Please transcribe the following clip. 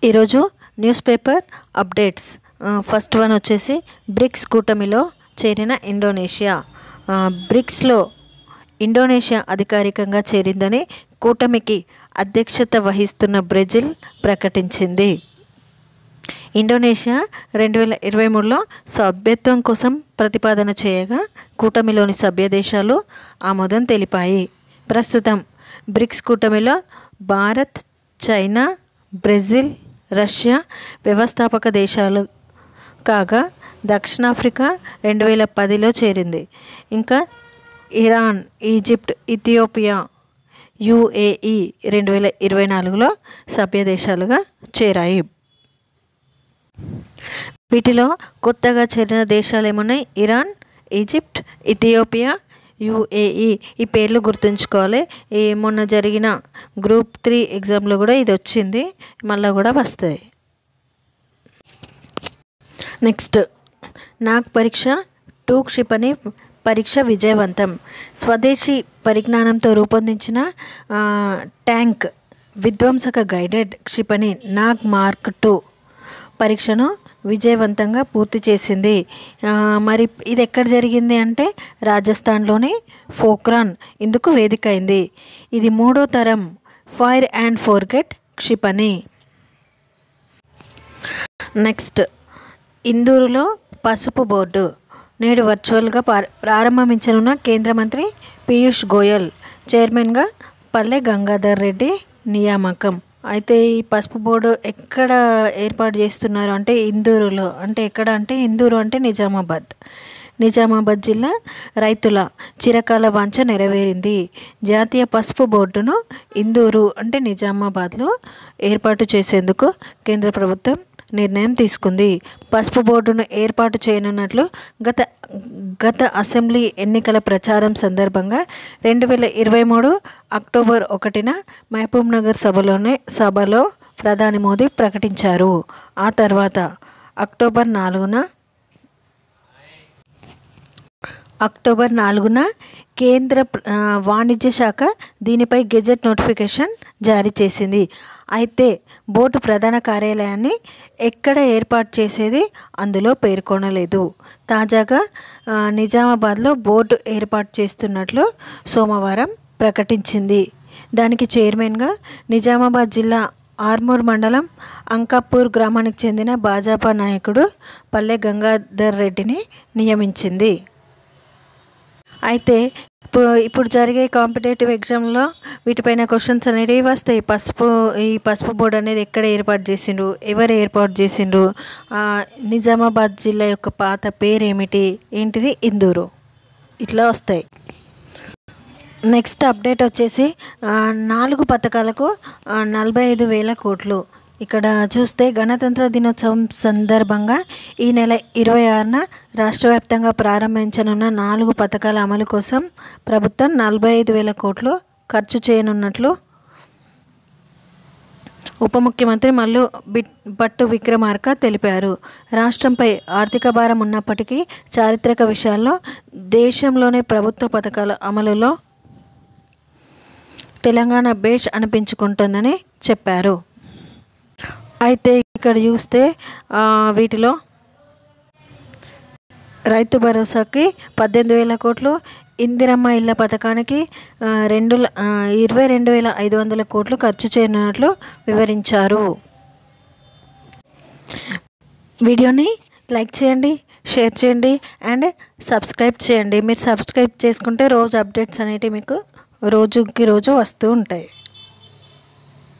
ఈరోజు news paper updates. First one వచ్చేసి bricks కూటమిలో చేరిన ఇండోనేషియా. బ్రిక్స్లో ఇండోనేషియా అధికారికంగా చేరిందని కూటమికి అధ్యక్షత వహిస్తున్న బ్రెజిల్ ప్రకటించింది. ఇండోనేషియా 2023లో సభ్యత్వం కోసం ప్రతిపాదన చేయగా కూటమిలోని సభ్య దేశాలు ఆమోదం తెలిపాయి. ప్రస్తుతం బ్రిక్స్ కూటమిలో భారత్, చైనా, బ్రెజిల్, రష్యా వ్యవస్థాపక దేశాలు కాగా దక్షిణాఫ్రికా 2010లో చేరింది. ఇంకా ఇరాన్, ఈజిప్ట్, ఇథియోపియా, UAE 2024లో సభ్య దేశాలుగా చేరాయి. వీటిలో కొత్తగా చేరిన దేశాలు ఏమున్నాయి? Iran, Egypt, Ethiopia, UAE. ఈ పేర్లు గుర్తుంచుకోవాలి. ఈ మొన్న జరిగిన గ్రూప్ 3 ఎగ్జామ్లో కూడా ఇది వచ్చింది, మళ్ళీ కూడా వస్తాయి. నెక్స్ట్, నాగ్ పరీక్ష 2 క్షిపణి పరీక్ష విజయవంతం. స్వదేశీ పరిజ్ఞానంతో రూపొందించిన ట్యాంక్ విధ్వంసక గైడెడ్ క్షిపణి నాగ్ మార్క్ 2 పరీక్షను విజయవంతంగా పూర్తి చేసింది. మరి ఇది ఎక్కడ జరిగింది అంటే రాజస్థాన్లోని పోఖ్రాన్ ఇందుకు వేదిక అయింది. ఇది 3వ తరం ఫైర్ అండ్ ఫోర్గెట్ క్షిపణి. నెక్స్ట్, ఇందూరులో పసుపు బోర్డు నేడు వర్చువల్గా ప్రారంభించనున్న కేంద్ర మంత్రి పీయూష్ గోయల్. చైర్మన్గా పల్లె గంగాధర్ రెడ్డి నియామకం. అయితే ఈ పసుపు బోర్డు ఎక్కడ ఏర్పాటు చేస్తున్నారు అంటే ఇందూరులో. అంటే ఎక్కడ అంటే ఇందూరు అంటే నిజామాబాద్ జిల్లా రైతుల చిరకాల వాంఛ నెరవేరింది. జాతీయ పసుపు బోర్డును ఇందూరు అంటే నిజామాబాద్లో ఏర్పాటు చేసేందుకు కేంద్ర ప్రభుత్వం నిర్ణయం తీసుకుంది. పసుపు బోర్డును ఏర్పాటు చేయనున్నట్లు గత అసెంబ్లీ ఎన్నికల ప్రచారం సందర్భంగా 2023 అక్టోబర్ 1న మహబూబ్ నగర్ సభలో ప్రధాని మోదీ ప్రకటించారు. ఆ తర్వాత అక్టోబర్ 4న కేంద్ర వాణిజ్య శాఖ దీనిపై గెజెట్ నోటిఫికేషన్ జారీ చేసింది. అయితే బోర్డు ప్రధాన కార్యాలయాన్ని ఎక్కడ ఏర్పాటు చేసేది అందులో పేర్కొనలేదు. తాజాగా నిజామాబాద్లో బోర్డు ఏర్పాటు చేస్తున్నట్లు సోమవారం ప్రకటించింది. దానికి చైర్మన్గా నిజామాబాద్ జిల్లా ఆర్మూర్ మండలం అంకాపూర్ గ్రామానికి చెందిన భాజపా నాయకుడు పల్లె గంగాధర్ రెడ్డిని నియమించింది. అయితే ఇప్పుడు జరిగే కాంపిటేటివ్ ఎగ్జామ్లో వీటిపైన క్వశ్చన్స్ అనేవి వస్తాయి. ఈ పసుపు బోర్డు అనేది ఎక్కడ ఏర్పాటు చేసిండ్రు, ఎవరు ఏర్పాటు చేసిండ్రు, నిజామాబాద్ జిల్లా యొక్క పాత పేరేమిటి, ఏంటిది ఇందూరు, ఇట్లా వస్తాయి. నెక్స్ట్ అప్డేట్ వచ్చేసి 4 పథకాలకు 45,000 కోట్లు. ఇక్కడ చూస్తే గణతంత్ర దినోత్సవం సందర్భంగా ఈ నెల 26న రాష్ట్ర వ్యాప్తంగా ప్రారంభించనున్న 4 పథకాల అమలు కోసం ప్రభుత్వం 45,000 కోట్లు ఖర్చు చేయనున్నట్లు ఉప ముఖ్యమంత్రి మల్లు భట్టి విక్రమార్క తెలిపారు. రాష్ట్రంపై ఆర్థిక భారం ఉన్నప్పటికీ చారిత్రక విషయాల్లో దేశంలోనే ప్రభుత్వ పథకాల అమలులో తెలంగాణ బేష్ అనిపించుకుంటుందని చెప్పారు. అయితే ఇక్కడ చూస్తే వీటిలో రైతు భరోసాకి 18,000 కోట్లు, ఇందిరమ్మ ఇళ్ల పథకానికి 22,500 కోట్లు ఖర్చు చేయనున్నట్లు వివరించారు. వీడియోని లైక్ చేయండి, షేర్ చేయండి అండ్ సబ్స్క్రైబ్ చేయండి. మీరు సబ్స్క్రైబ్ చేసుకుంటే రోజు అప్డేట్స్ అనేవి మీకు రోజుకి రోజు వస్తూ ఉంటాయి.